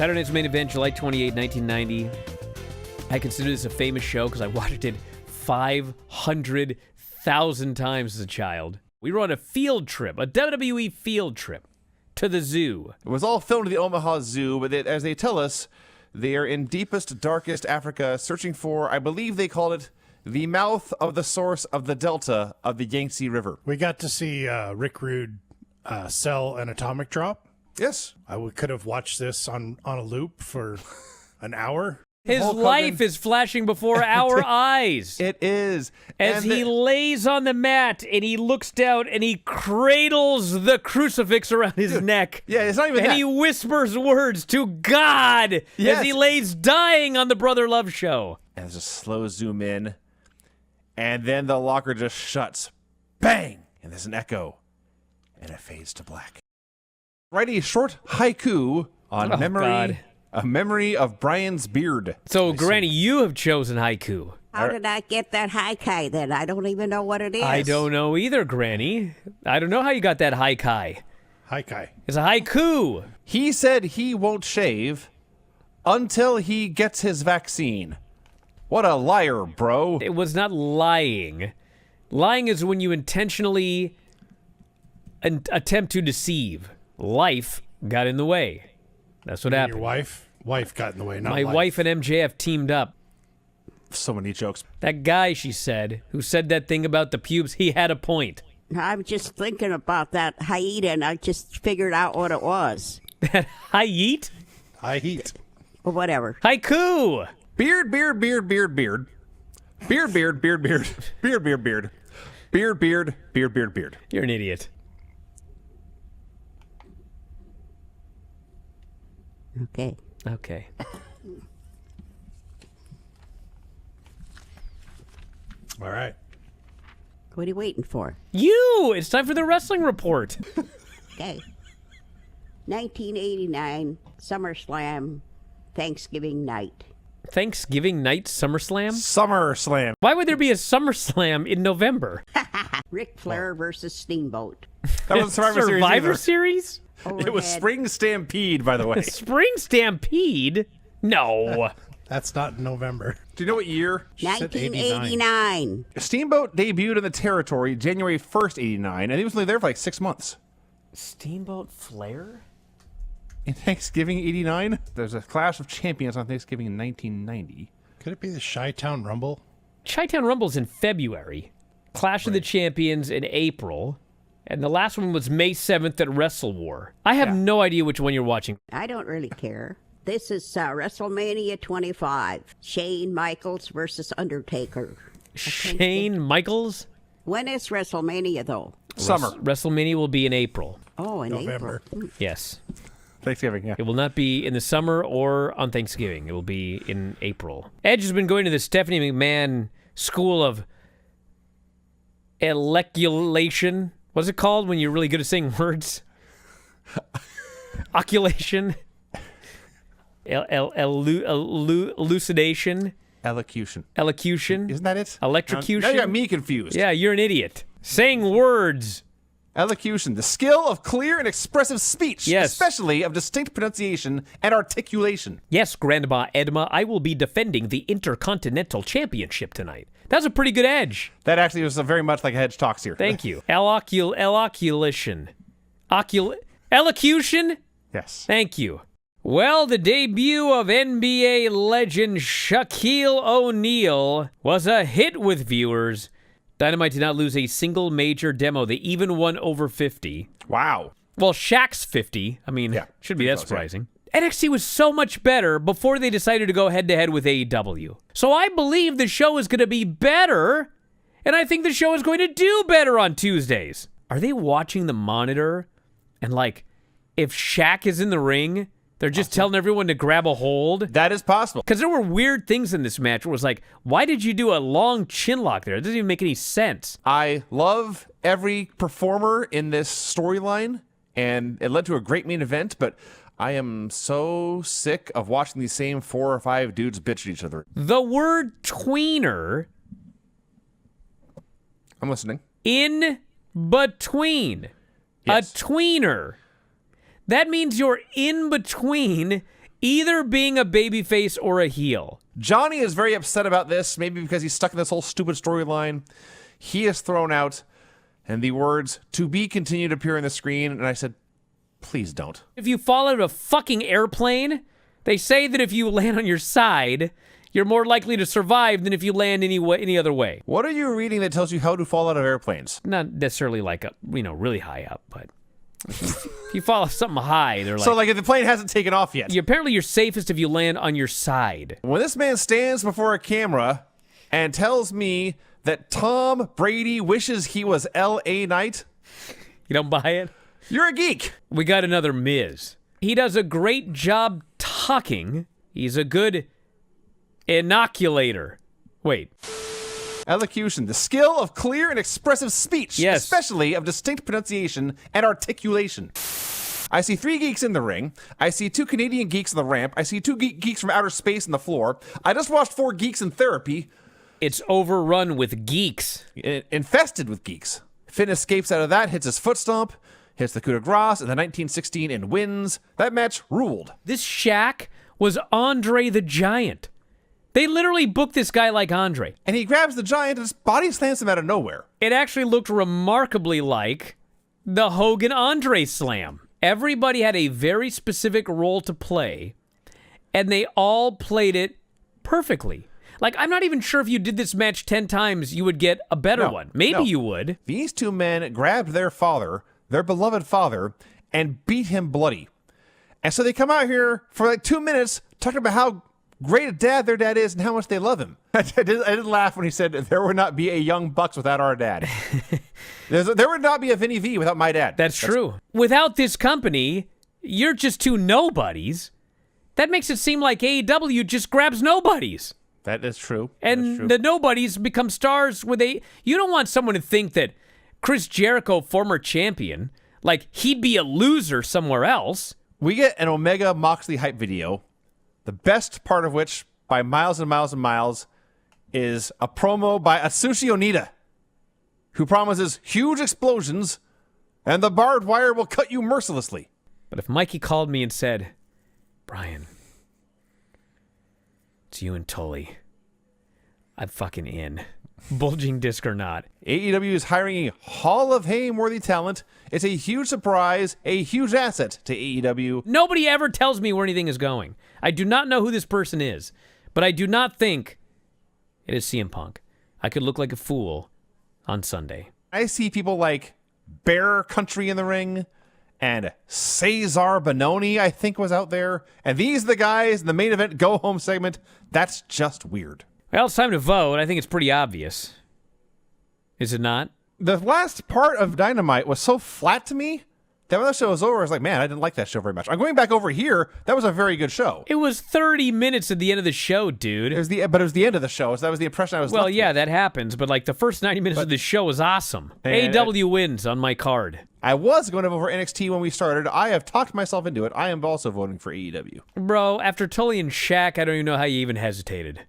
Saturday Night's Main Event, July 28, 1990. I consider this a famous show because I watched it 500,000 times as a child. We were on a field trip, a WWE field trip, to the zoo. It was all filmed at the Omaha Zoo, but as they tell us, they are in deepest, darkest Africa, searching for, I believe they called it, the mouth of the source of the delta of the Yangtze River. We got to see Rick Rude sell an atomic drop. Yes. Could have watched this on a loop for an hour. His life is flashing before our eyes. It is. As he lays on the mat and he looks down and he cradles the crucifix around his neck. Yeah, it's not even and that. he whispers words to God as he lays dying on the Brother Love show. And there's a slow zoom in. And then the locker just shuts. Bang! And there's an echo. And it fades to black. Write a short haiku on a memory of Brian's beard. So, Granny, you have chosen haiku. How did I get that haikai then? I don't even know what it is. I don't know either, Granny. I don't know how you got that haikai. Haikai. It's a haiku. He said he won't shave until he gets his vaccine. What a liar, bro. It was not lying. Lying is when you intentionally attempt to deceive. Life got in the way. That's what happened. Your wife got in the way, not My life. wife and MJF teamed up. So many jokes. That guy, she said, who said that thing about the pubes, he had a point. I'm just thinking about that hyena, and I just figured out what it was. That haiit? Haiit. Or whatever. Haiku! Beard, beard, beard, beard, beard. Beard, beard, beard, beard. Beard, beard, beard. Beard, beard, beard, beard, beard. You're an idiot. Okay. Okay. All right. What are you waiting for? You! It's time for the wrestling report. Okay. 1989, SummerSlam, Thanksgiving night. Thanksgiving night SummerSlam? SummerSlam. Why would there be a SummerSlam in November? Ric Flair versus Steamboat. That was Survivor Series. Survivor Series? It was Spring Stampede, by the way. Spring Stampede? No. That's not in November. Do you know what year? 1989. Steamboat debuted in the territory January 1st, 89, and he was only there for like 6 months. Steamboat Flair? In Thanksgiving 89, there's a Clash of Champions on Thanksgiving in 1990. Could it be the Chi-Town Rumble? Chi-Town Rumble's in February. Clash of the Champions in April. And the last one was May 7th at Wrestle War. I have no idea which one you're watching. I don't really care. This is WrestleMania 25. Shane Michaels versus Undertaker. Shane Michaels? When is WrestleMania, though? Summer. WrestleMania will be in April. Oh, in November. April. Yes. Thanksgiving, yeah. It will not be in the summer or on Thanksgiving. It will be in April. Edge has been going to the Stephanie McMahon School of Elocution. What's it called when you're really good at saying words? Oculation. Elucidation. Elocution. Elocution. Isn't that it? Electrocution. Now you got me confused. Yeah, you're an idiot. Saying words. Elocution, the skill of clear and expressive speech, Yes. especially of distinct pronunciation and articulation. Yes, Grandma Edma, I will be defending the Intercontinental Championship tonight. That's a pretty good Edge. That actually was very much like Hedge Talks here. Thank you. Elocution. Elocution? Yes. Thank you. Well, the debut of NBA legend Shaquille O'Neal was a hit with viewers. Dynamite did not lose a single major demo. They even won over 50. Wow. Well, Shaq's 50. I mean, should be that close, surprising. NXT was so much better before they decided to go head-to-head with AEW. So I believe the show is going to be better, and I think the show is going to do better on Tuesdays. Are they watching the monitor? And, like, if Shaq is in the ring, they're just telling everyone to grab a hold? That is possible. Because there were weird things in this match where it was like, why did you do a long chin lock there? It doesn't even make any sense. I love every performer in this storyline, and it led to a great main event, but I am so sick of watching these same 4 or 5 dudes bitch at each other. The word tweener... I'm listening. In between. Yes. A tweener. That means you're in between either being a babyface or a heel. Johnny is very upset about this, maybe because he's stuck in this whole stupid storyline. He is thrown out, and the words, "to be continued," appear on the screen, and I said, please don't. If you fall out of a fucking airplane, they say that if you land on your side, you're more likely to survive than if you land any other way. What are you reading that tells you how to fall out of airplanes? Not necessarily like really high up, but if you fall off something high, they're like... So, like, if the plane hasn't taken off yet. Apparently you're safest if you land on your side. When this man stands before a camera and tells me that Tom Brady wishes he was L.A. Knight... You don't buy it? You're a geek. We got another Miz. He does a great job talking. He's a good inoculator. Wait. Elocution, the skill of clear and expressive speech, yes, especially of distinct pronunciation and articulation. I see 3 geeks in the ring. I see 2 Canadian geeks on the ramp. I see 2 geeks from outer space on the floor. I just watched 4 geeks in therapy. It's overrun with geeks. Infested with geeks. Finn escapes out of that, hits his foot stomp, hits the coup de grace in the 1916 and wins. That match ruled. This Shaq was Andre the Giant. They literally booked this guy like Andre. And he grabs the Giant and his body slams him out of nowhere. It actually looked remarkably like the Hogan-Andre slam. Everybody had a very specific role to play, and they all played it perfectly. Like, I'm not even sure if you did this match 10 times, you would get a better one. Maybe you would. These 2 men grabbed their father, their beloved father, and beat him bloody. And so they come out here for like 2 minutes talking about how great a dad their dad is and how much they love him. I didn't laugh when he said, there would not be a Young Bucks without our dad. There would not be a Vinny V without my dad. That's true. Without this company, you're just 2 nobodies. That makes it seem like AEW just grabs nobodies. That is true. And the nobodies become stars with a... You don't want someone to think that Chris Jericho, former champion, like he'd be a loser somewhere else. We get an Omega Moxley hype video, the best part of which, by miles and miles and miles, is a promo by Atsushi Onita, who promises huge explosions and the barbed wire will cut you mercilessly. But if Mikey called me and said, Bryan, it's you and Tully, I'm fucking in. Bulging disc or not. AEW is hiring a Hall of Fame-worthy talent. It's a huge surprise, a huge asset to AEW. Nobody ever tells me where anything is going. I do not know who this person is, but I do not think it is CM Punk. I could look like a fool on Sunday. I see people like Bear Country in the ring, and Cesar Bononi, I think, was out there. And these are the guys in the main event go-home segment. That's just weird. Well, it's time to vote. I think it's pretty obvious. Is it not? The last part of Dynamite was so flat to me that when the show was over, I was like, man, I didn't like that show very much. I'm going back over here. That was a very good show. It was 30 minutes at the end of the show, dude. But it was the end of the show, so that was the impression I was left yeah, with. that happens, but like the first 90 minutes of the show was awesome. AEW wins on my card. I was going to vote for NXT when we started. I have talked myself into it. I am also voting for AEW. Bro, after Tully and Shaq, I don't even know how you even hesitated.